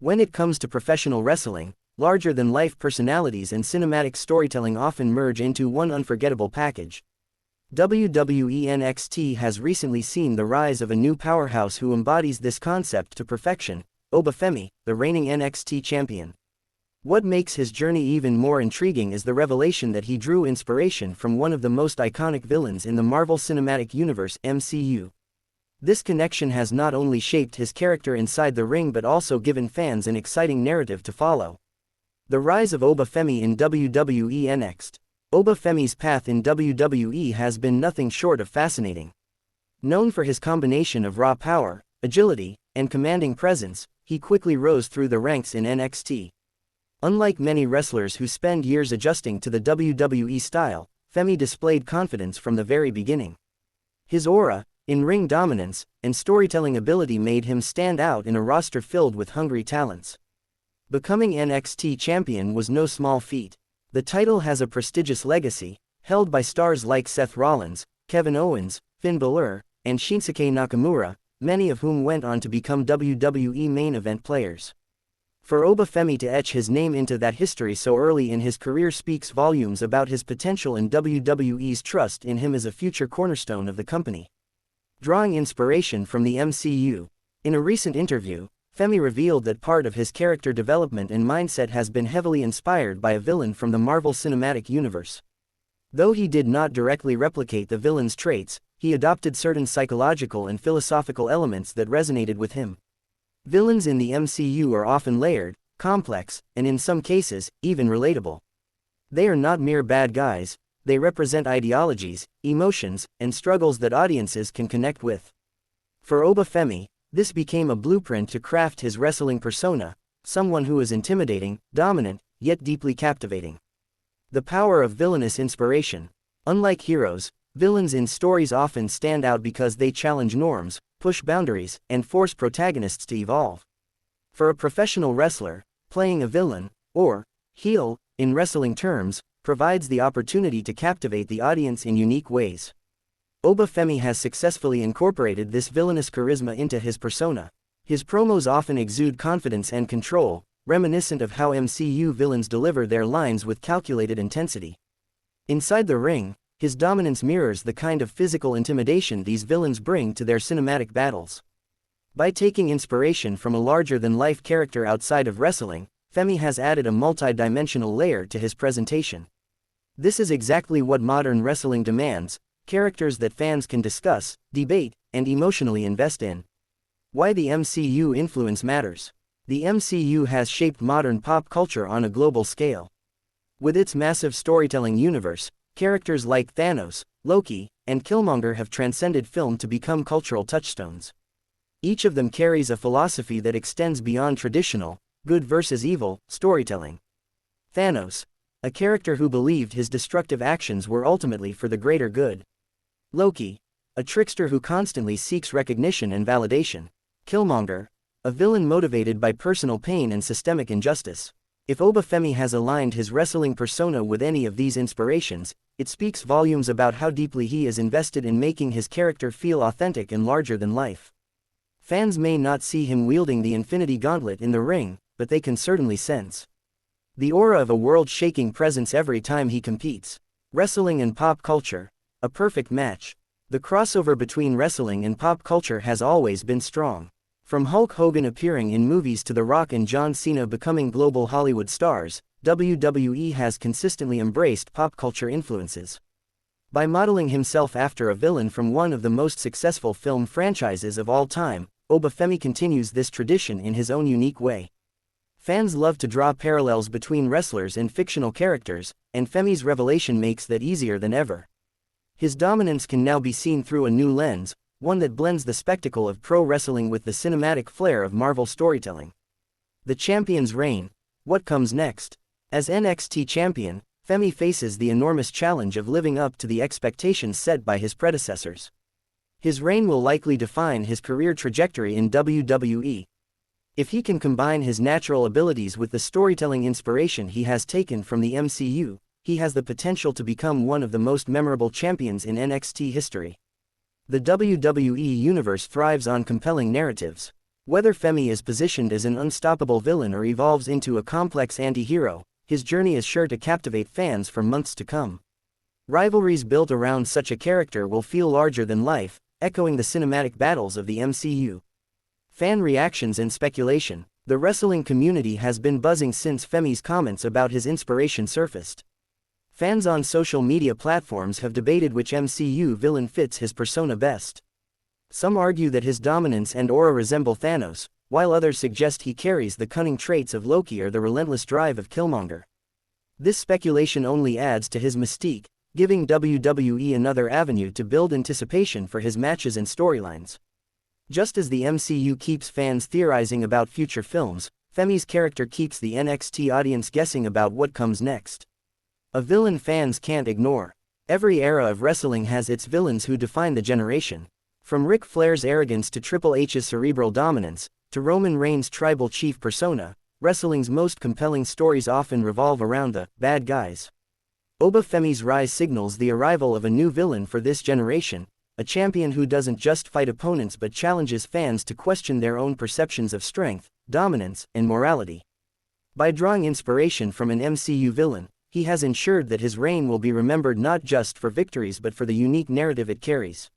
When it comes to professional wrestling, larger-than-life personalities and cinematic storytelling often merge into one unforgettable package. WWE NXT has recently seen the rise of a new powerhouse who embodies this concept to perfection, Oba Femi, the reigning NXT champion. What makes his journey even more intriguing is the revelation that he drew inspiration from one of the most iconic villains in the Marvel Cinematic Universe (MCU). This connection has not only shaped his character inside the ring but also given fans an exciting narrative to follow. The rise of Oba Femi in WWE NXT. Oba Femi's path in WWE has been nothing short of fascinating. Known for his combination of raw power, agility, and commanding presence, he quickly rose through the ranks in NXT. Unlike many wrestlers who spend years adjusting to the WWE style, Femi displayed confidence from the very beginning. His aura, in-ring dominance, and storytelling ability made him stand out in a roster filled with hungry talents. Becoming NXT champion was no small feat. The title has a prestigious legacy, held by stars like Seth Rollins, Kevin Owens, Finn Balor, and Shinsuke Nakamura, many of whom went on to become WWE main event players. For Oba Femi to etch his name into that history so early in his career speaks volumes about his potential and WWE's trust in him as a future cornerstone of the company. Drawing inspiration from the MCU. In a recent interview, Femi revealed that part of his character development and mindset has been heavily inspired by a villain from the Marvel Cinematic Universe. Though he did not directly replicate the villain's traits, he adopted certain psychological and philosophical elements that resonated with him. Villains in the MCU are often layered, complex, and in some cases, even relatable. They are not mere bad guys, they represent ideologies, emotions, and struggles that audiences can connect with. For Oba Femi, this became a blueprint to craft his wrestling persona, someone who is intimidating, dominant, yet deeply captivating. The power of villainous inspiration. Unlike heroes, villains in stories often stand out because they challenge norms, push boundaries, and force protagonists to evolve. For a professional wrestler, playing a villain, or heel, in wrestling terms, provides the opportunity to captivate the audience in unique ways. Oba Femi has successfully incorporated this villainous charisma into his persona. His promos often exude confidence and control, reminiscent of how MCU villains deliver their lines with calculated intensity. Inside the ring, his dominance mirrors the kind of physical intimidation these villains bring to their cinematic battles. By taking inspiration from a larger-than-life character outside of wrestling, Femi has added a multi-dimensional layer to his presentation. This is exactly what modern wrestling demands: characters that fans can discuss, debate, and emotionally invest in. Why the MCU influence matters. The MCU has shaped modern pop culture on a global scale. With its massive storytelling universe, characters like Thanos, Loki, and Killmonger have transcended film to become cultural touchstones. Each of them carries a philosophy that extends beyond traditional, good versus evil, storytelling. Thanos, a character who believed his destructive actions were ultimately for the greater good. Loki, a trickster who constantly seeks recognition and validation. Killmonger, a villain motivated by personal pain and systemic injustice. If Oba Femi has aligned his wrestling persona with any of these inspirations, it speaks volumes about how deeply he is invested in making his character feel authentic and larger than life. Fans may not see him wielding the Infinity Gauntlet in the ring, but they can certainly sense the aura of a world-shaking presence every time he competes. Wrestling and pop culture. A perfect match. The crossover between wrestling and pop culture has always been strong. From Hulk Hogan appearing in movies to The Rock and John Cena becoming global Hollywood stars, WWE has consistently embraced pop culture influences. By modeling himself after a villain from one of the most successful film franchises of all time, Oba Femi continues this tradition in his own unique way. Fans love to draw parallels between wrestlers and fictional characters, and Femi's revelation makes that easier than ever. His dominance can now be seen through a new lens, one that blends the spectacle of pro wrestling with the cinematic flair of Marvel storytelling. The champion's reign. What comes next? As NXT champion, Femi faces the enormous challenge of living up to the expectations set by his predecessors. His reign will likely define his career trajectory in WWE. If he can combine his natural abilities with the storytelling inspiration he has taken from the MCU, he has the potential to become one of the most memorable champions in NXT history. The WWE universe thrives on compelling narratives. Whether Femi is positioned as an unstoppable villain or evolves into a complex anti-hero, his journey is sure to captivate fans for months to come. Rivalries built around such a character will feel larger than life, echoing the cinematic battles of the MCU. Fan reactions and speculation. The wrestling community has been buzzing since Femi's comments about his inspiration surfaced. Fans on social media platforms have debated which MCU villain fits his persona best. Some argue that his dominance and aura resemble Thanos, while others suggest he carries the cunning traits of Loki or the relentless drive of Killmonger. This speculation only adds to his mystique, giving WWE another avenue to build anticipation for his matches and storylines. Just as the MCU keeps fans theorizing about future films, Femi's character keeps the NXT audience guessing about what comes next. A villain fans can't ignore. Every era of wrestling has its villains who define the generation. From Ric Flair's arrogance to Triple H's cerebral dominance, to Roman Reigns' tribal chief persona, wrestling's most compelling stories often revolve around the bad guys. Oba Femi's rise signals the arrival of a new villain for this generation, a champion who doesn't just fight opponents but challenges fans to question their own perceptions of strength, dominance, and morality. By drawing inspiration from an MCU villain, he has ensured that his reign will be remembered not just for victories but for the unique narrative it carries.